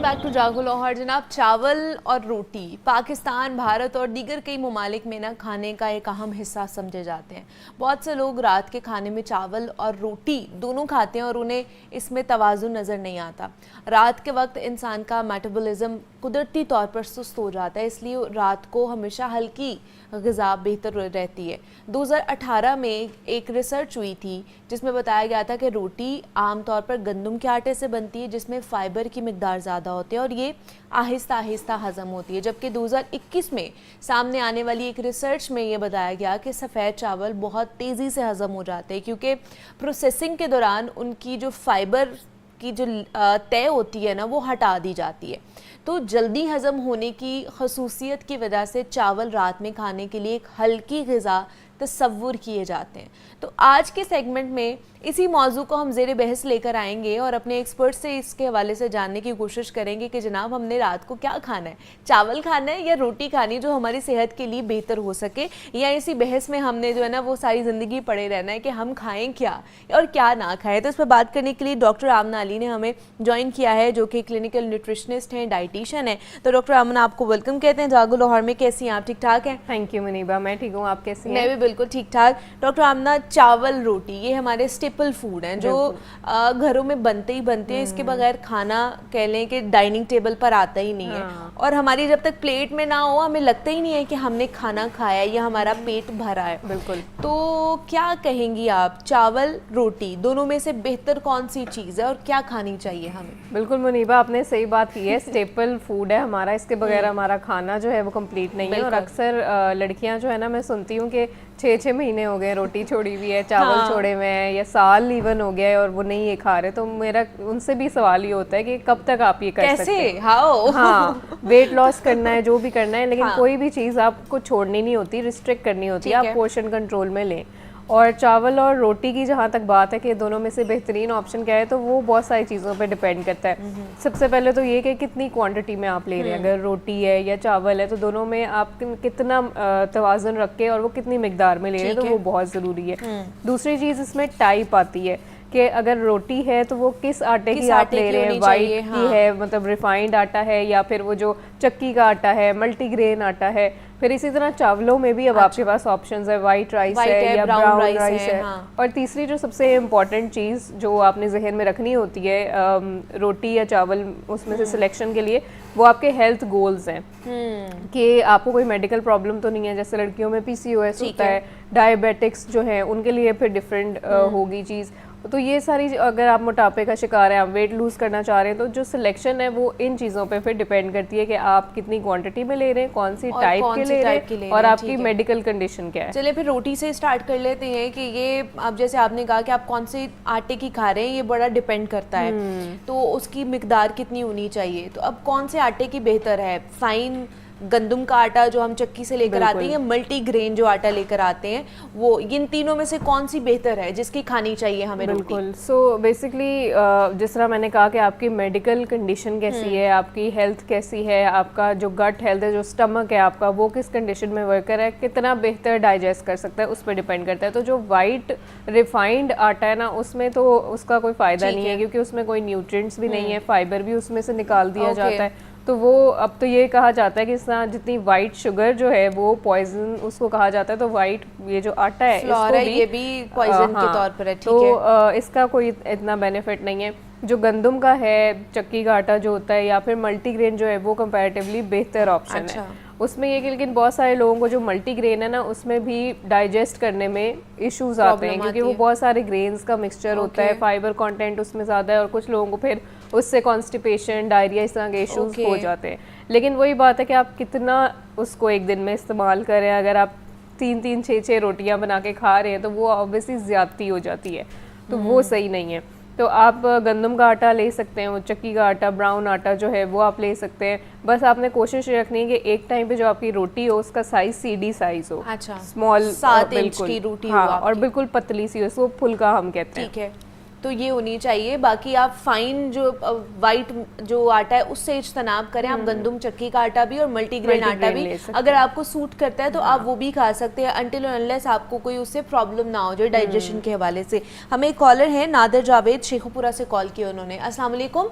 Back to जागो लाहौर। जनाब, चावल और रोटी पाकिस्तान, भारत और दीगर कई ममालिक में ना खाने का एक अहम हिस्सा समझे जाते हैं। बहुत से लोग रात के खाने में चावल और रोटी दोनों खाते हैं और उन्हें इसमें तवाज़ुन नज़र नहीं आता। रात के वक्त इंसान का मेटाबॉलिज्म कुदरती तौर पर सुस्त हो जाता है, इसलिए रात को हमेशा हल्की ग़िज़ा बेहतर रहती है। 2018 में एक रिसर्च हुई थी जिसमें बताया गया था कि रोटी आमतौर पर गंदम के आटे से बनती है, जिसमें फ़ाइबर की मिकदार ज़्यादा होती है और ये आहिस्ता आहिस्ता हज़म होती है। जबकि 2021 में सामने आने वाली एक रिसर्च में ये बताया गया कि सफ़ेद चावल बहुत तेज़ी से हज़म हो जाते हैं, क्योंकि प्रोसेसिंग के दौरान उनकी जो फ़ाइबर की जो तय होती है ना, वो हटा दी जाती है। तो जल्दी हज़म होने की खसूसियत की वजह से चावल रात में खाने के लिए एक हल्की ग़िज़ा तस्वुर किए जाते हैं। तो आज के सेगमेंट में इसी मौजू को हम ज़ेर बहस लेकर आएंगे और अपने एक्सपर्ट से इसके हवाले से जानने की कोशिश करेंगे कि जनाब हमने रात को क्या खाना है, चावल खाना है या रोटी खानी जो हमारी सेहत के लिए बेहतर हो सके, या इसी बहस में हमने जो है ना वो सारी ज़िंदगी पड़े रहना है कि हम खाएं क्या और क्या ना खाएं। तो इस पर बात करने के लिए डॉक्टर आमना अली ने हमें ज्वाइन किया है, जो कि क्लिनिकल न्यूट्रिशनिस्ट हैं, डाइटिशियन है। तो डॉक्टर आमना, आपको वेलकम कहते हैं जागो लाहौर में। कैसी हैं आप? ठीक ठाक हैं? थैंक यू मुनीबा, मैं ठीक हूँ, आप कैसी हैं? मैं भी बिल्कुल ठीक ठाक। डॉक्टर आमना, चावल रोटी ये हमारे स्टेपल फूड हैं जो घरों में बनते ही बनते हैं, इसके बगैर खाना कह लें कि डाइनिंग टेबल पर आता ही नहीं है। और हमारी जब तक प्लेट में ना हो हमें लगता ही नहीं है कि हमने खाना खाया या हमारा पेट भरा है। बिल्कुल। तो क्या कहेंगी आप, चावल रोटी दोनों में से बेहतर कौन सी चीज़ है और क्या खानी चाहिए हमें? बिल्कुल मुनीबा, आपने सही बात की है, स्टेपल फूड है हमारा, इसके बगैर हमारा खाना जो है वो कंप्लीट नहीं है। और अक्सर लड़कियां जो है ना, मैं सुनती हूँ कि 6-6 महीने हो गए रोटी छोड़ी हुई है, चावल छोड़े हुए हैं, या साल इवन हो गया है और वो नहीं ये खा रहे। तो मेरा उनसे भी सवाल ये होता है कि कब तक आप ये कर सकते हैं? हाउ? हाँ, वेट लॉस करना है, जो भी करना है, लेकिन कोई भी चीज़ आपको छोड़नी नहीं होती, रिस्ट्रिक्ट करनी होती है, आप पोर्शन कंट्रोल में लें। और चावल और रोटी की जहाँ तक बात है कि दोनों में से बेहतरीन ऑप्शन क्या है, तो वो बहुत सारी चीज़ों पे डिपेंड करता है। सबसे पहले तो ये कि कितनी क्वांटिटी में आप ले रहे हैं, अगर रोटी है या चावल है तो दोनों में आप कितना तवाज़ुन रख के और वो कितनी मिकदार में ले रहे हैं, तो वो बहुत ज़रूरी है। दूसरी चीज़ इसमें टाइप आती है कि अगर रोटी है तो वो किस आटे की आप ले रहे हैं, वाइट की है मतलब रिफाइंड आटा है, या फिर वो जो चक्की का आटा है, मल्टीग्रेन आटा है। फिर इसी तरह चावलों में भी अब आपके पास ऑप्शंस है, वाइट राइस है या ब्राउन राइस है। और तीसरी जो सबसे इम्पॉर्टेंट चीज़ जो आपने जहन में रखनी होती है रोटी या चावल उसमें से सिलेक्शन के लिए, वो आपके हेल्थ गोल्स हैं कि आपको कोई मेडिकल प्रॉब्लम तो नहीं है। जैसे लड़कियों में PCOS होता है, डायबिटिक्स जो है उनके लिए फिर डिफरेंट होगी चीज़। तो ये सारी, अगर आप मोटापे का शिकार है, आप वेट लूज़ करना चाह रहे हैं, तो जो सिलेक्शन है वो इन चीज़ों पे फिर डिपेंड करती है कि आप कितनी क्वांटिटी में ले रहे हैं, कौन सी टाइप के ले रहे हैं और आपकी मेडिकल कंडीशन क्या है। चलिए फिर रोटी से स्टार्ट कर लेते हैं कि ये अब जैसे आपने कहा कि आप कौन से आटे की खा रहे हैं, ये बड़ा डिपेंड करता है, तो उसकी मिकदार कितनी होनी चाहिए। तो अब कौन से आटे की बेहतर है, फाइन गंदम का आटा जो हम चक्की से लेकर आते हैं, मल्टी ग्रेन जो आटा लेकर आते हैं, वो इन तीनों में से कौन सी बेहतर है जिसकी खानी चाहिए हमें रोटी? बिल्कुल। सो बेसिकली जिस तरह मैंने कहा कि आपकी मेडिकल कंडीशन कैसी है, आपकी हेल्थ कैसी है, आपका जो गट हेल्थ है, जो स्टमक है आपका, वो किस कंडीशन में वर्क कर रहा है, कितना बेहतर डाइजेस्ट कर सकता है, उस पर डिपेंड करता है। तो जो वाइट रिफाइंड आटा है ना, उसमें तो उसका कोई फ़ायदा नहीं है, क्योंकि उसमें कोई न्यूट्रिएंट्स भी नहीं है, फाइबर भी उसमें से निकाल दिया जाता है। तो वो अब तो ये कहा जाता है कि इस तरह जितनी वाइट शुगर जो है वो पॉइजन उसको कहा जाता है, तो वाइट ये जो आटा है इसको भी ये भी पॉइजन के तौर पर है। तो इसका कोई इतना बेनिफिट नहीं है। जो गंदम का है, चक्की का आटा जो होता है, या फिर मल्टीग्रेन जो है, वो कंपैरेटिवली बेहतर ऑप्शन है। उसमें ये कि लेकिन बहुत सारे लोगों को जो मल्टीग्रेन है ना, उसमें भी डाइजेस्ट करने में इश्यूज आते हैं, क्योंकि वो बहुत सारे ग्रेन्स का मिक्सचर होता है, फाइबर कंटेंट उसमें ज़्यादा है, और कुछ लोगों को फिर उससे कॉन्स्टिपेशन, डायरिया, इस तरह के इश्यूज हो जाते हैं। लेकिन वही बात है कि आप कितना उसको एक दिन में इस्तेमाल करें। अगर आप 3-3, 6-6 रोटियां बना के खा रहे हैं तो वो ऑब्वियसली ज़्यादती हो जाती है, तो वो सही नहीं है। तो आप गंदम का आटा ले सकते हैं, वो चक्की का आटा, ब्राउन आटा जो है वो आप ले सकते हैं। बस आपने कोशिश रखनी है कि एक टाइम पे जो आपकी रोटी हो उसका साइज CD साइज हो, स्मॉल 7 इंच की रोटी हो, और बिल्कुल पतली सी हो, उसको फुल्का हम कहते हैं। ठीक है, तो ये होनी चाहिए। बाकी आप फाइन जो वाइट जो आटा है उससे इज्तनाब करें। आप गंदम चक्की का आटा भी और मल्टीग्रेन आटा भी अगर आपको सूट करता है तो आप वो भी खा सकते हैं, अनटिल अनलेस आपको कोई उससे प्रॉब्लम ना हो जो डाइजेशन के हवाले से। हमें एक कॉलर है नादिर जावेद, शेखुपुरा से कॉल किया उन्होंने। अस्सलाम वालेकुम।